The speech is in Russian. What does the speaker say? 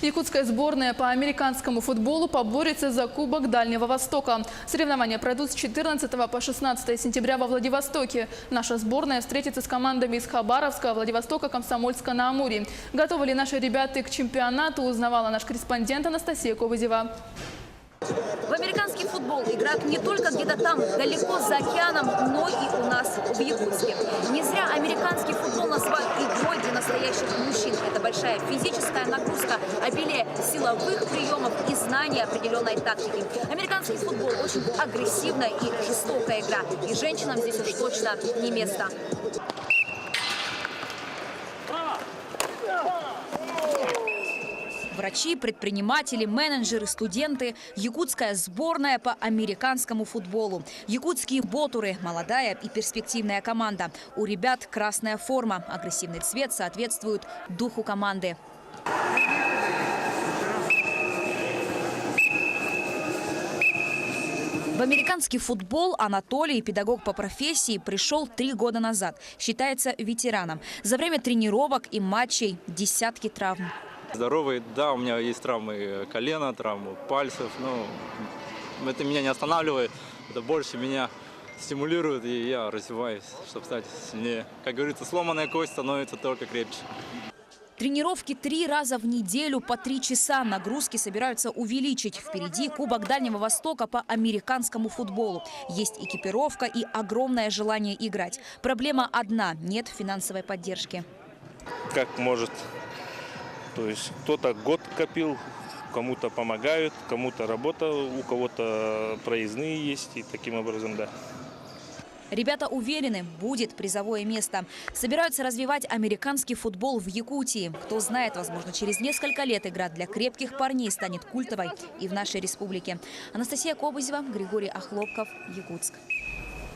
Якутская сборная по американскому футболу поборется за Кубок Дальнего Востока. Соревнования пройдут с 14 по 16 сентября во Владивостоке. Наша сборная встретится с командами из Хабаровска, Владивостока, Комсомольска-на-Амуре. Готовы ли наши ребята к чемпионату, узнавала наш корреспондент Анастасия Кобызева. В американский футбол играют не только где-то там, далеко за океаном, но и у нас в Якутске. Не зря американский футбол называют игрой для настоящих мужчин. Это большая физическая нагрузка, обилие силовых приемов и знания определенной тактики. Американский футбол очень агрессивная и жестокая игра. И женщинам здесь уж точно не место. Врачи, предприниматели, менеджеры, студенты. Якутская сборная по американскому футболу. Якутские ботуры – молодая и перспективная команда. У ребят красная форма. Агрессивный цвет соответствует духу команды. В американский футбол Анатолий, педагог по профессии, пришел 3 года назад. Считается ветераном. За время тренировок и матчей десятки травм. Здоровый, да, у меня есть травмы колена, травмы пальцев, но это меня не останавливает, это больше меня стимулирует, и я развиваюсь, чтобы стать сильнее. Как говорится, сломанная кость становится только крепче. Тренировки 3 раза в неделю по 3 часа. Нагрузки собираются увеличить. Впереди Кубок Дальнего Востока по американскому футболу. Есть экипировка и огромное желание играть. Проблема одна – нет финансовой поддержки. Как может. То есть кто-то год копил, кому-то помогают, кому-то работа, у кого-то проездные есть. И таким образом, да. Ребята уверены, будет призовое место. Собираются развивать американский футбол в Якутии. Кто знает, возможно, через несколько лет игра для крепких парней станет культовой и в нашей республике. Анастасия Кобызева, Григорий Охлопков, Якутск.